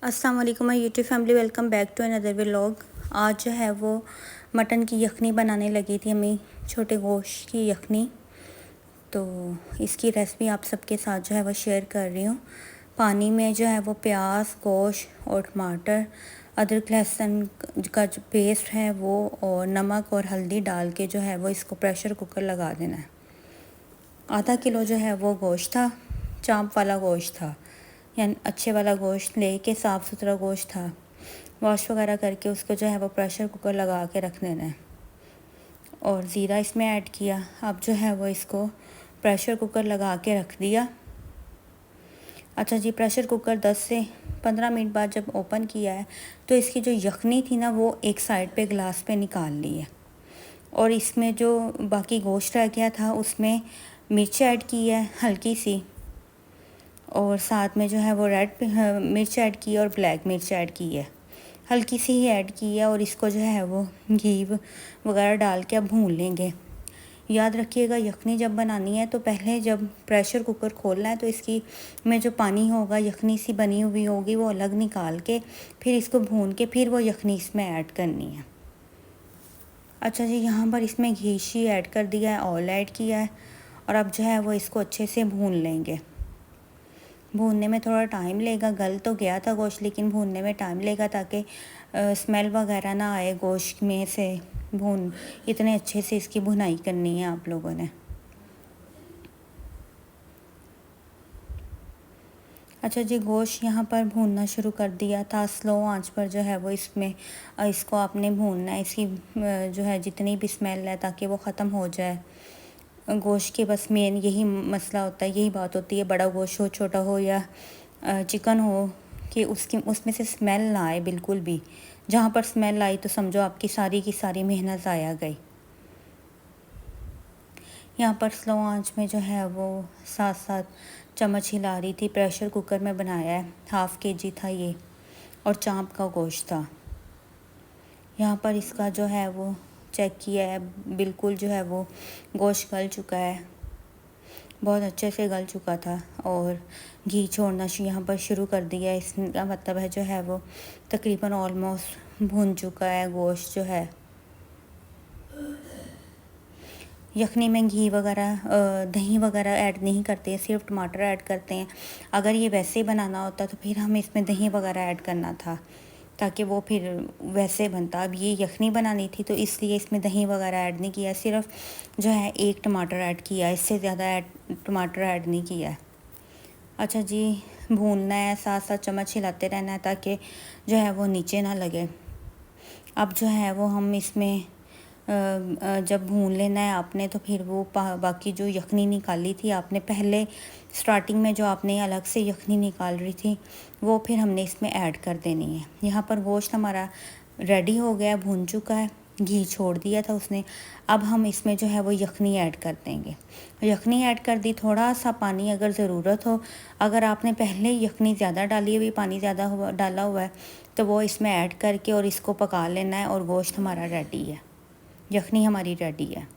अस्सलाम वालेकुम my YouTube family, welcome back to another vlog. आज जो है वो मटन की यखनी बनाने लगी थी हमें, छोटे गोश्त की यखनी। तो इसकी रेसिपी आप सबके साथ जो है वो शेयर कर रही हूँ। पानी में जो है वो प्याज, गोश्त और टमाटर, अदरक लहसुन का जो पेस्ट है वो और नमक और हल्दी डाल के जो है वो इसको प्रेशर कुकर लगा देना है। आधा किलो जो है वो गोश्त था, चाँप वाला गोश्त था, यानी अच्छे वाला गोश्त लेके साफ़ सुथरा गोश्त था। वॉश वगैरह करके उसको जो है वो प्रेशर कुकर लगा के रख देना है और ज़ीरा इसमें ऐड किया। अब जो है वो इसको प्रेशर कुकर लगा के रख दिया। अच्छा जी, प्रेशर कुकर 10 से 15 मिनट बाद जब ओपन किया है तो इसकी जो यखनी थी ना वो एक साइड पे ग्लास पे निकाल ली है और इसमें जो बाकी गोश्त रह गया था उसमें मिर्च ऐड की है हल्की सी, और साथ में जो है वो रेड मिर्च ऐड की है और ब्लैक मिर्च ऐड की है, हल्की सी ही ऐड की है। और इसको जो है वो घी वगैरह डाल के अब भून लेंगे। याद रखिएगा, यखनी जब बनानी है तो पहले जब प्रेशर कुकर खोलना है तो इसकी में जो पानी होगा, यखनी सी बनी हुई होगी, वो अलग निकाल के फिर इसको भून के फिर वो यखनी इसमें ऐड करनी है। अच्छा जी, यहाँ पर इसमें घी शी ऐड कर दिया है, ऑयल ऐड किया है और अब जो है वो इसको अच्छे से भून लेंगे। भूनने में थोड़ा टाइम लेगा, गल तो गया था गोश्त लेकिन भूनने में टाइम लेगा ताकि स्मेल वगैरह ना आए गोश्त में से। इतने अच्छे से इसकी भुनाई करनी है आप लोगों ने। अच्छा जी, गोश्त यहाँ पर भूनना शुरू कर दिया था स्लो आंच पर। जो है वो इसमें इसको आपने भूनना है, इसकी जो है जितनी भी स्मेल है ताकि वो ख़त्म हो जाए। गोश्त के बस मेन यही मसला होता है, यही बात होती है, बड़ा गोश्त हो, छोटा हो या चिकन हो, कि उसमें से स्मेल ना आए बिल्कुल भी। जहाँ पर स्मेल आई तो समझो आपकी सारी की सारी मेहनत ज़ाया गई। यहाँ पर स्लो आंच में जो है वो 7-7 चम्मच हिला रही थी। प्रेशर कुकर में बनाया है, ½ kg था ये और चाँप का गोश्त था। यहाँ पर इसका जो है वो चेक किया है, बिल्कुल जो है वो गोश्त गल चुका है, बहुत अच्छे से गल चुका था और घी छोड़ना यहाँ पर शुरू कर दिया है। इसका मतलब है जो है वो तकरीबन ऑलमोस्ट भुन चुका है गोश्त। जो है यखनी में घी वगैरह दही वगैरह ऐड नहीं करते हैं, सिर्फ टमाटर ऐड करते हैं। अगर ये वैसे ही बनाना होता तो फिर हमें इसमें दही वगैरह ऐड करना था ताकि वो फिर वैसे बनता। अब ये यखनी बनानी थी तो इसलिए इसमें दही वगैरह ऐड नहीं किया, सिर्फ जो है एक टमाटर ऐड किया, इससे ज़्यादा टमाटर ऐड नहीं किया है। अच्छा जी, भूनना है, 7-7 चम्मच हिलाते रहना है ताकि जो है वो नीचे ना लगे। अब जो है वो हम इसमें जब भून लेना है आपने तो फिर वो बाकी जो यखनी निकाली थी आपने पहले स्टार्टिंग में, जो आपने अलग से यखनी निकाल रही थी, वो फिर हमने इसमें ऐड कर देनी है। यहाँ पर गोश्त हमारा रेडी हो गया, भून चुका है, घी छोड़ दिया था उसने। अब हम इसमें जो है वो यखनी ऐड कर देंगे। यखनी ऐड कर दी, थोड़ा सा पानी अगर ज़रूरत हो, अगर आपने पहले यखनी ज़्यादा डाली हुई, पानी ज़्यादा डाला हुआ है तो वो इसमें ऐड करके और इसको पका लेना है और गोश्त हमारा रेडी है, यखनी हमारी रेडी है।